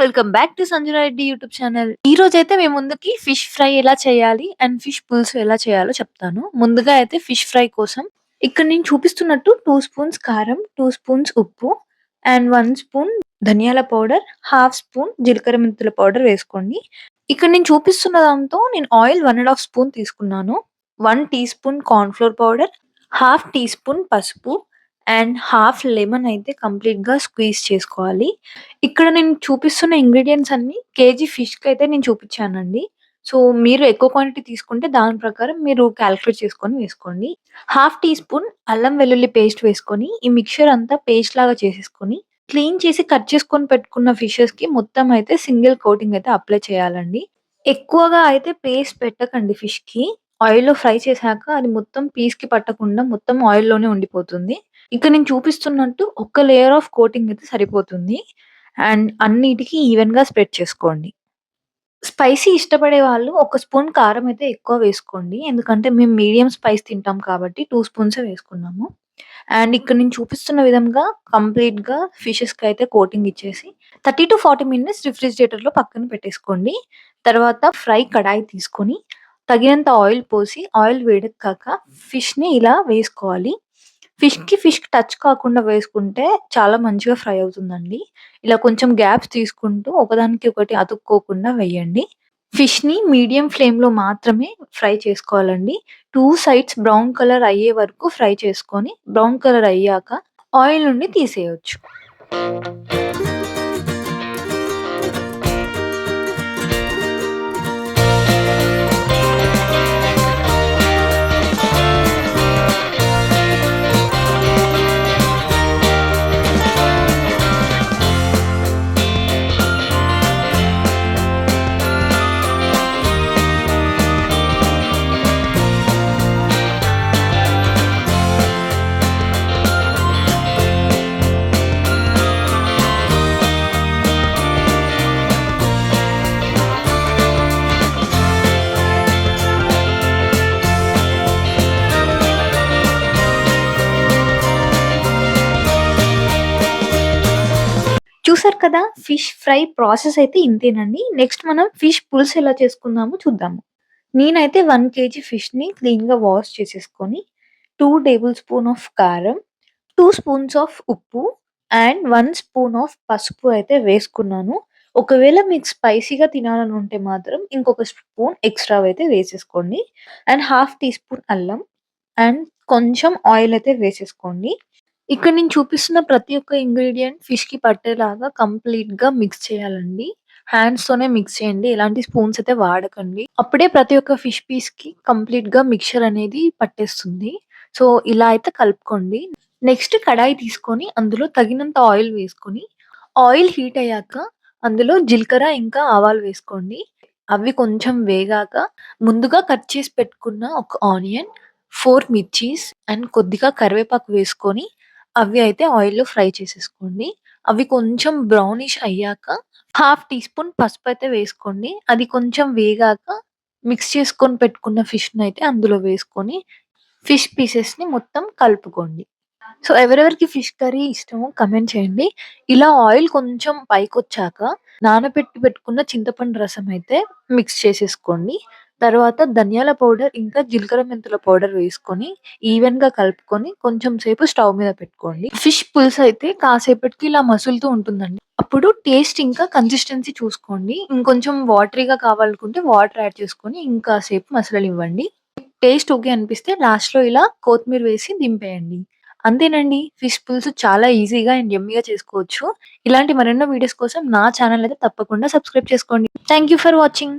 Welcome back to Sanjana Reddy YouTube channel. ఈ రోజైతే మేము ముందుకి ఫిష్ ఫ్రై ఎలా చేయాలి అండ్ ఫిష్ పులుసు ఎలా చేయాలో చెప్తాను. ముందుగా అయితే ఫిష్ ఫ్రై కోసం ఇక్కడ నేను చూపిస్తున్నట్టు 2 స్పూన్స్ కారం, 2 స్పూన్స్ ఉప్పు అండ్ 1 స్పూన్ ధనియాల పౌడర్, హాఫ్ స్పూన్ జీలకర్ర మెంతుల పౌడర్ వేసుకోండి. ఇక్కడ నేను చూపిస్తున్న దాంతో నేను ఆయిల్ 1 ½ స్పూన్ తీసుకున్నాను. 1 tea spoon corn flour powder, half tea spoon పసుపు అండ్ హాఫ్ లెమన్ అయితే కంప్లీట్‌గా స్క్వీజ్ చేసుకోవాలి. ఇక్కడ నేను చూపిస్తున్న ఇంగ్రీడియెంట్స్ అన్నీ కేజీ ఫిష్‌కైతే నేను చూపిచ్చానండి. సో, మీరు ఎక్కువ క్వాంటిటీ తీసుకుంటే దాని ప్రకారం మీరు కాలిక్యులేట్ చేసుకొని వేసుకోండి. హాఫ్ టీ స్పూన్ అల్లం వెల్లుల్లి పేస్ట్ వేసుకొని, ఈ మిక్స్చర్ అంతా పేస్ట్ లాగా చేసేసుకొని, క్లీన్ చేసి కట్ చేసుకొని పెట్టుకున్న ఫిషెస్‌కి మొత్తం అయితే సింగిల్ కోటింగ్ అయితే అప్లై చేయాలండి. ఎక్కువగా అయితే పేస్ట్ పెట్టకండి ఫిష్‌కి. ఆయిల్‌లో ఫ్రై చేశాక అది మొత్తం పీస్‌కి పట్టకుండా మొత్తం ఆయిల్‌లోనే ఉండిపోతుంది. ఇక్కడ నేను చూపిస్తున్నట్టు ఒక్క లేయర్ ఆఫ్ కోటింగ్ అయితే సరిపోతుంది. అండ్ అన్నిటికి ఈవెన్‌గా స్ప్రెడ్ చేసుకోండి. స్పైసీ ఇష్టపడే వాళ్ళు ఒక స్పూన్ కారం అయితే ఎక్కువ వేసుకోండి. ఎందుకంటే మేము మీడియం స్పైస్ తింటాం కాబట్టి 2 స్పూన్సే వేసుకున్నాము. అండ్ ఇక్కడ నేను చూపిస్తున్న విధంగా కంప్లీట్‌గా ఫిషెస్‌కైతే కోటింగ్ ఇచ్చేసి 30-40 మినిట్స్ రిఫ్రిజిరేటర్‌లో పక్కన పెట్టేసుకోండి. తర్వాత ఫ్రై కడాయి తీసుకొని తగినంత ఆయిల్ పోసి ఆయిల్ వేడెక్కాక ఫిష్‌ని ఇలా వేసుకోవాలి. ఫిష్‌కి టచ్ కాకుండా వేసుకుంటే చాలా మంచిగా ఫ్రై అవుతుందండి. ఇలా కొంచెం గ్యాప్స్ తీసుకుంటూ ఒకదానికి ఒకటి అతుక్కోకుండా వేయండి. ఫిష్‌ని మీడియం ఫ్లేమ్‌లో మాత్రమే ఫ్రై చేసుకోవాలండి. 2 సైడ్స్ బ్రౌన్ కలర్ అయ్యే వరకు ఫ్రై చేసుకొని, బ్రౌన్ కలర్ అయ్యాక ఆయిల్ నుండి తీసేయొచ్చు. చూసారు కదా! ఫిష్ ఫ్రై ప్రాసెస్ అయితే ఇంతేనండి. నెక్స్ట్ మనం ఫిష్ పులుసు ఎలా చేసుకుందామో చూద్దాము. నేనైతే 1 కేజీ ఫిష్‌ని క్లీన్‌గా వాష్ చేసేసుకొని, 2 టేబుల్ స్పూన్ ఆఫ్ కారం, 2 స్పూన్స్ ఆఫ్ ఉప్పు అండ్ 1 స్పూన్ ఆఫ్ పసుపు అయితే వేసుకున్నాను. ఒకవేళ మీకు స్పైసీగా తినాలని ఉంటే మాత్రం ఇంకొక స్పూన్ ఎక్స్‌ట్రా అయితే వేసేసుకోండి. అండ్ హాఫ్ టీ స్పూన్ అల్లం అండ్ కొంచెం ఆయిల్ అయితే వేసేసుకోండి. ఇక్కడ నేను చూపిస్తున్న ప్రతి ఒక్క ఇంగ్రీడియెంట్ ఫిష్‌కి పట్టేలాగా కంప్లీట్‌గా మిక్స్ చేయాలండి. హ్యాండ్స్‌తోనే మిక్స్ చేయండి. ఎలాంటి స్పూన్స్ అయితే వాడకండి. అప్పుడే ప్రతి ఒక్క ఫిష్ పీస్‌కి కంప్లీట్‌గా మిక్స్చర్ అనేది పట్టేస్తుంది. సో, ఇలా అయితే కలుపుకోండి. నెక్స్ట్ కడాయి తీసుకొని అందులో తగినంత ఆయిల్ వేసుకొని, ఆయిల్ హీట్ అయ్యాక అందులో జీలకర్ర ఇంకా ఆవాలు వేసుకోండి. అవి కొంచెం వేగాక ముందుగా కట్ చేసి పెట్టుకున్న ఒక ఆనియన్, 4 మిర్చీస్ అండ్ కొద్దిగా కరివేపాకు వేసుకొని అవి అయితే ఆయిల్‌లో ఫ్రై చేసేసుకోండి. అవి కొంచెం బ్రౌనిష్ అయ్యాక హాఫ్ టీ స్పూన్ పసుపయితే వేసుకోండి. అది కొంచెం వేగాక మిక్స్ చేసుకొని పెట్టుకున్న ఫిష్‌నయితే అందులో వేసుకొని ఫిష్ పీసెస్‌ని మొత్తం కలుపుకోండి. సో, ఎవరెవరికి ఫిష్ కర్రీ ఇష్టమో కామెంట్ చేయండి. ఇలా ఆయిల్ కొంచెం పైకొచ్చాక నానబెట్టి పెట్టుకున్న చింతపండు రసం అయితే మిక్స్ చేసేసుకోండి. తర్వాత ధనియాల పౌడర్ ఇంకా జీలకర్ర మెంతుల పౌడర్ వేసుకొని ఈవెన్‌గా కలుపుకొని కొంచెం సేపు స్టవ్ మీద పెట్టుకోండి. ఫిష్ పులుసయితే కాసేపటికి ఇలా మసులుతూ ఉంటుందండి. అప్పుడు టేస్ట్ ఇంకా కన్సిస్టెన్సీ చూసుకోండి. ఇంకొంచెం వాటరీగా కావాలనుకుంటే వాటర్ యాడ్ చేసుకొని ఇంకా సేపు మసలనివ్వండి. టేస్ట్ ఓకే అనిపిస్తే లాస్ట్‌లో ఇలా కొత్తిమీర వేసి దింపేయండి. అంతేనండి. ఫిష్ పులుసు చాలా ఈజీగా అండ్ యమ్మీగా చేసుకోవచ్చు. ఇలాంటి మరెన్నో వీడియోస్ కోసం నా ఛానెల్ అయితే తప్పకుండా సబ్స్క్రైబ్ చేసుకోండి. Thank you for watching.